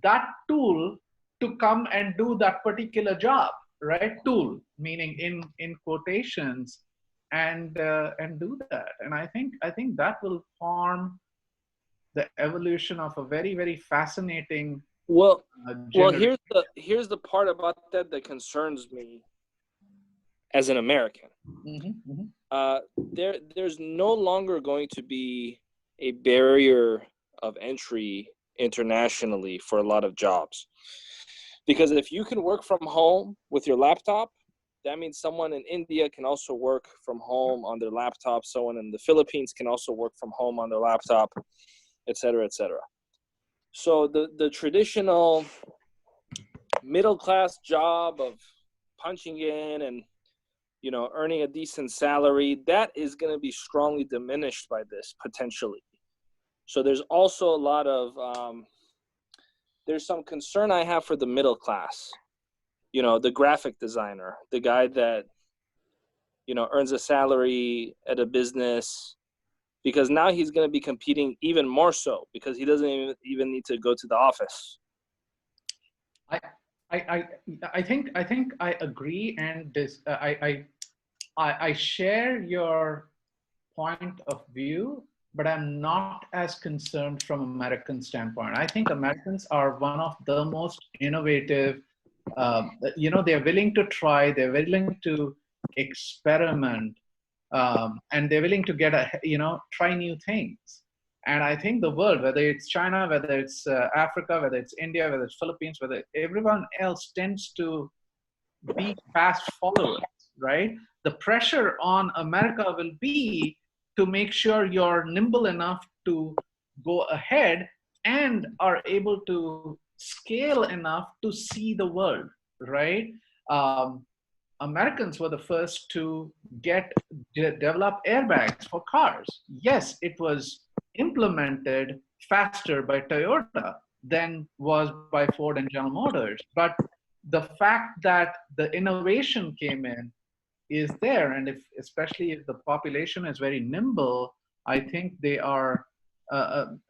that tool to come and do that particular job, right? Tool, meaning in quotations, and do that. And I think that will form the evolution of a very, very fascinating. Well, here's the part about that concerns me as an American. There's no longer going to be a barrier of entry internationally for a lot of jobs, because if you can work from home with your laptop, that means someone in India can also work from home on their laptop. Someone in the Philippines can also work from home on their laptop, et cetera, et cetera. So the traditional middle class job of punching in and, you know, earning a decent salary, that is going to be strongly diminished by this potentially. So there's also a lot of, there's some concern I have for the middle class, you know, the graphic designer, the guy that, you know, earns a salary at a business, because now he's going to be competing even more so because he doesn't even need to go to the office. I think I agree, and this I share your point of view, but I'm not as concerned from American standpoint. I think Americans are one of the most innovative. You know, they're willing to try, they're willing to experiment, and they're willing to get try new things. And I think the world, whether it's China, whether it's Africa, whether it's India, whether it's Philippines, whether everyone else tends to be fast followers, right? The pressure on America will be to make sure you're nimble enough to go ahead and are able to scale enough to see the world, right? Americans were the first to develop airbags for cars. Yes, it was implemented faster by Toyota than was by Ford and General Motors. But the fact that the innovation came in is there, and especially if the population is very nimble, I think they are.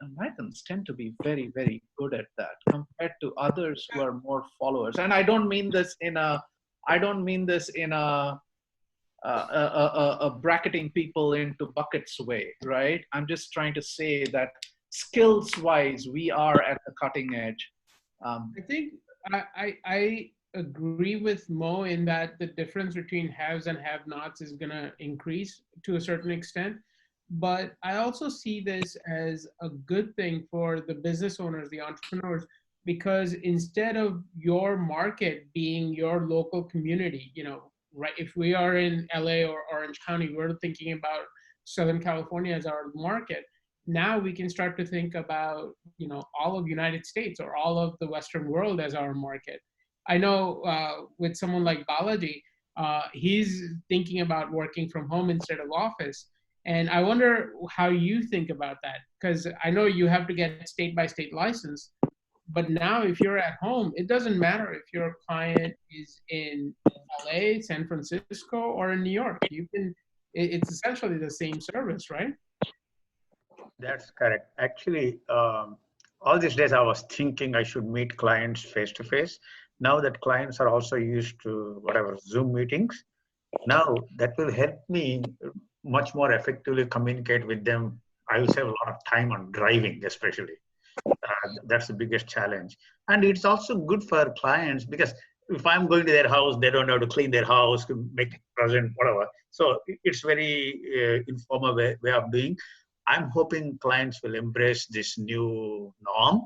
Americans tend to be very, very good at that compared to others who are more followers. And I don't mean this in a bracketing people into buckets way, right? I'm just trying to say that skills wise, we are at the cutting edge. I think I agree with Mo in that the difference between haves and have-nots is going to increase to a certain extent. But I also see this as a good thing for the business owners, the entrepreneurs, because instead of your market being your local community, you know, right? If we are in LA or Orange County, we're thinking about Southern California as our market. Now we can start to think about, you know, all of United States or all of the Western world as our market. I know with someone like Balaji, he's thinking about working from home instead of office. And I wonder how you think about that, because I know you have to get state by state license. But now if you're at home, it doesn't matter if your client is in LA, San Francisco, or in New York. You can, it's essentially the same service, right? That's correct. Actually, all these days I was thinking I should meet clients face to face. Now that clients are also used to whatever Zoom meetings, now that will help me much more effectively communicate with them. I will save a lot of time on driving, especially. That's the biggest challenge. And it's also good for clients because if I'm going to their house, they don't have to clean their house, make it present, whatever. So it's very informal way of doing. I'm hoping clients will embrace this new norm.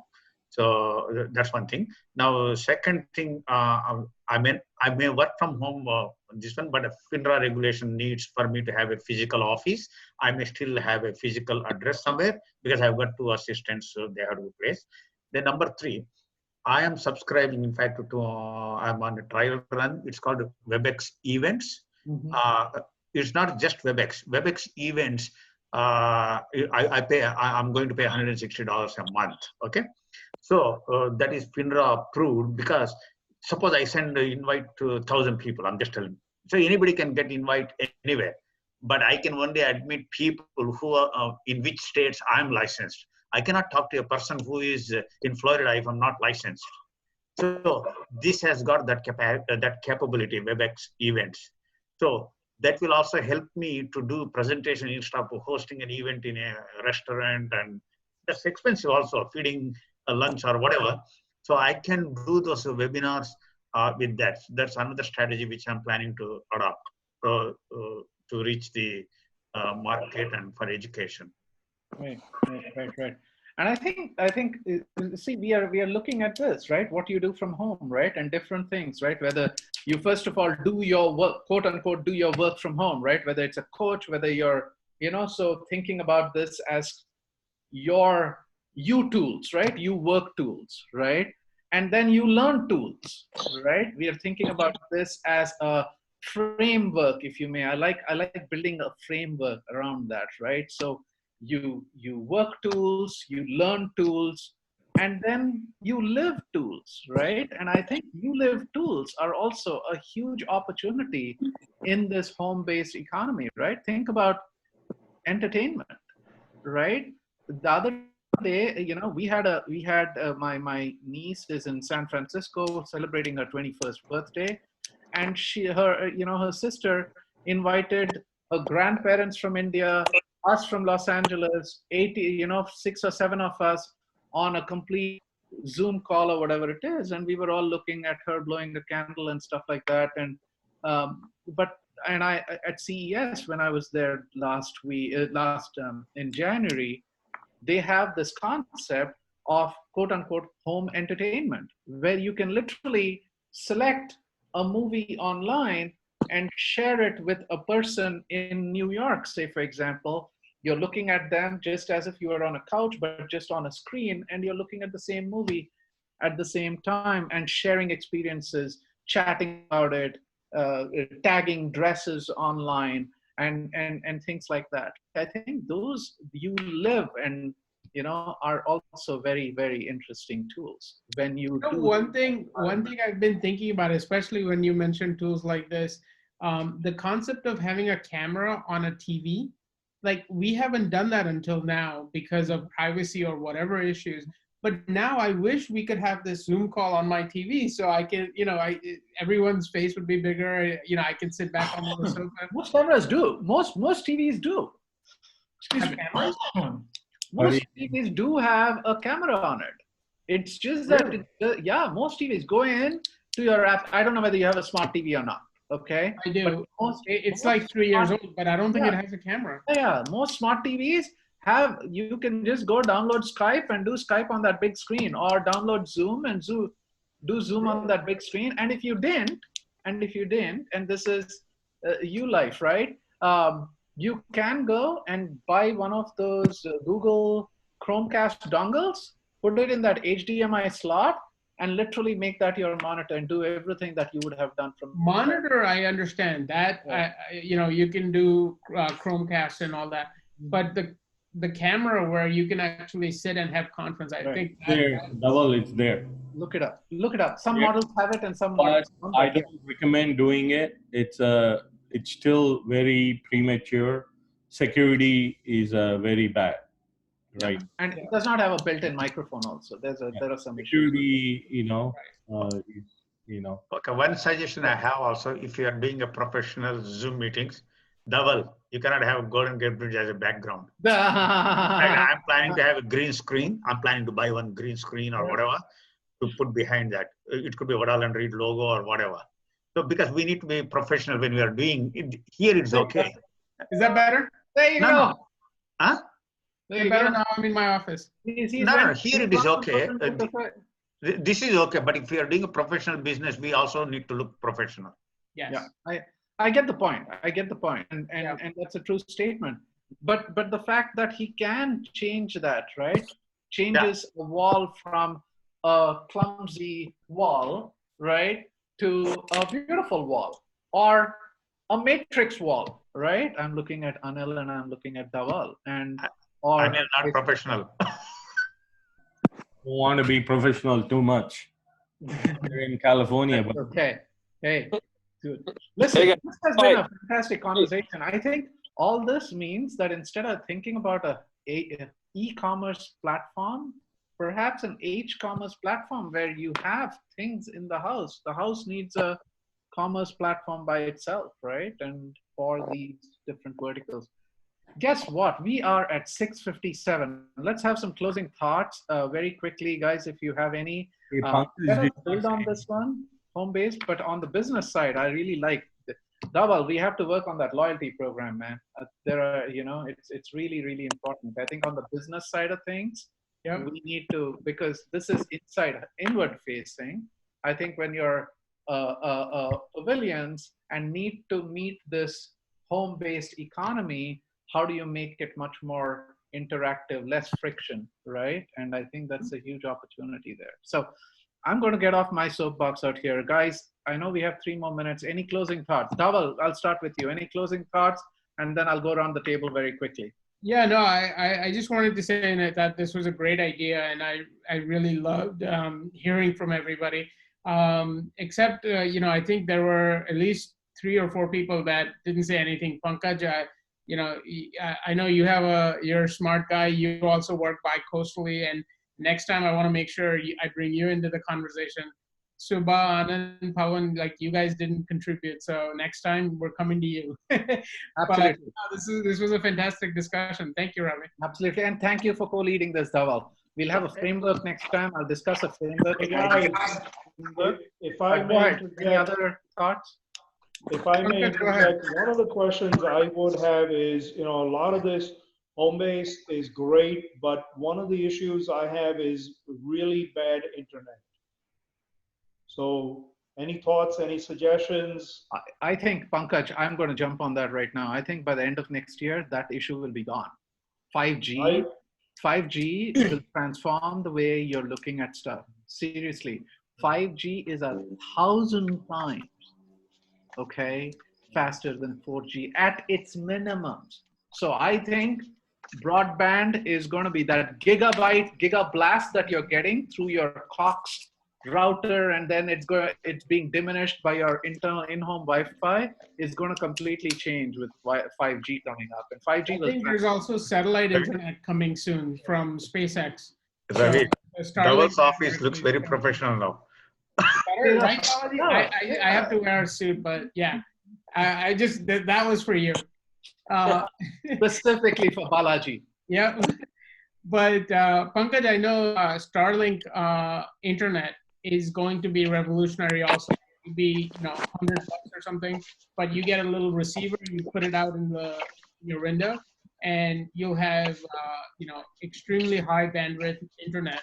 So that's one thing. Now, second thing, I may work from home this one, but a FINRA regulation needs for me to have a physical office. I may still have a physical address somewhere because I've got 2 assistants, so they have to be placed. Then number 3, I am subscribing, in fact, to I'm on a trial run. It's called WebEx Events. Mm-hmm. It's not just WebEx. WebEx Events, I'm going to pay $160 a month, okay? So that is FINRA approved because suppose I send an invite to 1,000 people, I'm just telling. So anybody can get invite anywhere, but I can only admit people who are in which states I'm licensed. I cannot talk to a person who is in Florida if I'm not licensed. So this has got that capability, WebEx Events. So that will also help me to do presentation instead of hosting an event in a restaurant, and that's expensive also, feeding a lunch or whatever. So I can do those webinars with that. That's another strategy which I'm planning to adopt to reach the market and for education. Right. And I think, see, we are looking at this, right? What you do from home, right? And different things, right? Whether you first of all do your work, quote unquote, do your work from home, right? Whether it's a coach, whether you're, so thinking about this as your tools, right? You work tools, right? and then you learn tools, right? We are thinking about this as a framework, if you may. I like building a framework around that, right? So you work tools, you learn tools, and then you live tools, right? And I think you live tools are also a huge opportunity in this home-based economy, right? Think about entertainment, right? The other day, my niece is in San Francisco celebrating her 21st birthday, and her sister invited her grandparents from India, us from Los Angeles, 80, 6 or 7 of us on a complete Zoom call or whatever it is, and we were all looking at her blowing a candle and stuff like that. And but and I at CES when I was there in January, they have this concept of quote unquote home entertainment, where you can literally select a movie online and share it with a person in New York, say, for example. You're looking at them just as if you were on a couch, but just on a screen, and you're looking at the same movie at the same time and sharing experiences, chatting about it, tagging dresses online, and things like that. I think those you live and are also very, very interesting tools when you do. One thing I've been thinking about, especially when you mention tools like this, the concept of having a camera on a TV, like we haven't done that until now because of privacy or whatever issues. But now I wish we could have this Zoom call on my TV so I can, everyone's face would be bigger. I can sit back on the sofa. Most cameras do. Most TVs do. Excuse me. Cameras? Most TVs do have a camera on it. It's just that, most TVs go in to your app. I don't know whether you have a smart TV or not. Okay. I do. It's like 3 years old, but I don't think it has a camera. Yeah, most smart TVs you can just go download Skype and do Skype on that big screen, or download Zoom and do Zoom on that big screen. And if you didn't, and this is you life, right? You can go and buy one of those Google Chromecast dongles, put it in that HDMI slot, and literally make that your monitor and do everything that you would have done from monitor. I understand that. Yeah. You can do Chromecast and all that, but the camera where you can actually sit and have conference, I think it's there. Look it up. Some models have it and some models don't. I don't recommend doing it. It's still very premature. Security is very bad, right? And it does not have a built-in microphone also. There are some security Okay, one suggestion I have also, if you are doing a professional Zoom meetings, double. You cannot have Golden Gate Bridge as a background. I'm planning to have a green screen. I'm planning to buy one green screen or whatever to put behind that. It could be Vadal and Reed logo or whatever. So because we need to be professional when we are doing it. Here it's okay. Is that better? There you go. Huh? It's better now. I'm in my office. No, here it is okay. This is okay, but if we are doing a professional business, we also need to look professional. Yes. Yeah, I get the point. And that's a true statement. But the fact that he can change that, right? Changes a wall from a clumsy wall, right, to a beautiful wall, or a matrix wall, right? I'm looking at Anil and I'm looking at Dawal, and Anil not professional. Don't want to be professional too much. We're in California. But okay. Hey, good. Listen, this has been a fantastic conversation. I think all this means that instead of thinking about a e-commerce platform, perhaps an H-commerce platform where you have things in the house needs a commerce platform by itself, right? And for these different verticals. Guess what? We are at 6:57. Let's have some closing thoughts very quickly, guys, if you have any. Build on this one, home-based, but on the business side, I really like Dawal. We have to work on that loyalty program, man. There are, it's really, really important. I think on the business side of things, we need to, because this is inward facing. I think when you're pavilions and need to meet this home-based economy, how do you make it much more interactive, less friction, right? And I think that's a huge opportunity there. So I'm going to get off my soapbox out here. Guys, I know we have 3 more minutes. Any closing thoughts? Dhaval, I'll start with you. Any closing thoughts? And then I'll go around the table very quickly. Yeah, no, I just wanted to say that this was a great idea, and I really loved hearing from everybody. Except, I think there were at least 3 or 4 people that didn't say anything. Pankaj, I know you're a smart guy. You also work bi-coastally, and next time I want to make sure I bring you into the conversation. Subha, Anand, Pawan, like you guys didn't contribute, so next time we're coming to you. Absolutely. But this was a fantastic discussion. Thank you, Ravi. Absolutely, and thank you for co-leading this, Dhaval. We'll have a framework next time. I'll discuss a framework. Hey guys, if I may interject, any other thoughts? If I may interject, one of the questions I would have is, a lot of this home base is great, but one of the issues I have is really bad internet. So any thoughts, any suggestions? I think, Pankaj, I'm going to jump on that right now. I think by the end of next year, that issue will be gone. 5G will transform the way you're looking at stuff. Seriously, 5G is 1,000 times, okay, faster than 4G at its minimums. So I think broadband is going to be that gigablast that you're getting through your Cox router, and then it's being diminished by your internal in-home Wi-Fi, is going to completely change with 5G coming up. And 5G I think there's also satellite internet coming soon from SpaceX. Ravi, Dhaval's office looks very professional now. Right? I have to wear a suit, but yeah, I just that was for you. Specifically for Balaji. Yeah, but Pankaj, I know Starlink internet is going to be revolutionary. Also, it'll be $100 or something, but you get a little receiver, you put it out in your window, and you'll have extremely high bandwidth internet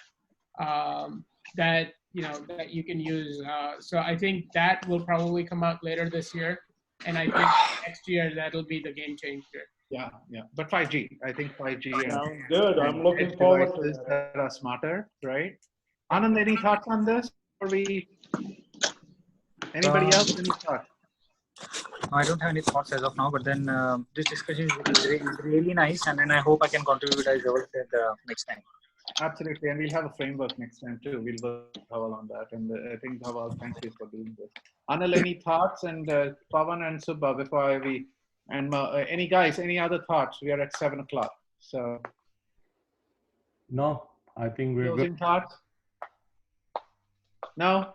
that you can use. So I think that will probably come out later this year, and I think next year that'll be the game changer. Yeah. But 5G, I think 5G. Sounds good. I'm looking forward to that are smarter, right? Anand, any thoughts on this? Anybody else? Any thoughts? I don't have any thoughts as of now, but then this discussion is really nice, and then I hope I can contribute as Dhaval said next time. Absolutely, and we'll have a framework next time too. We'll work with Dhaval on that, and I think Dhaval, thank you for doing this. Anil, any thoughts? And Pawan and Subha, before any other thoughts? We are at 7 o'clock, so. No, I think we're Closing good. thoughts? No?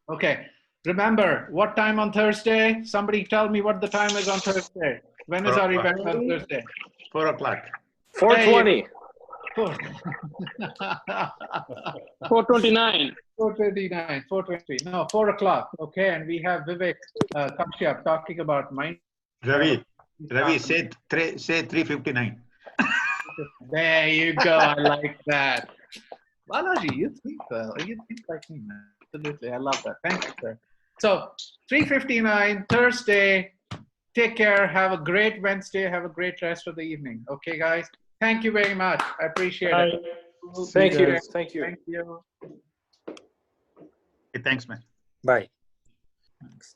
Okay. Remember, what time on Thursday? Somebody tell me what the time is on Thursday. When is our event on Thursday? 4 o'clock. 4:20. 4:29. 4:29, 4:20. No, 4 o'clock. Okay, and we have Vivek Kamshyap talking about mind. Ravi, say 3:59. There you go. I like that. Balaji, you think well. You think like me, man. Absolutely. I love that. Thank you, sir. So 3:59 Thursday. Take care. Have a great Wednesday. Have a great rest of the evening. Okay, guys. Thank you very much. I appreciate it. Thank you. Thank you. Hey, thanks, man. Bye. Thanks.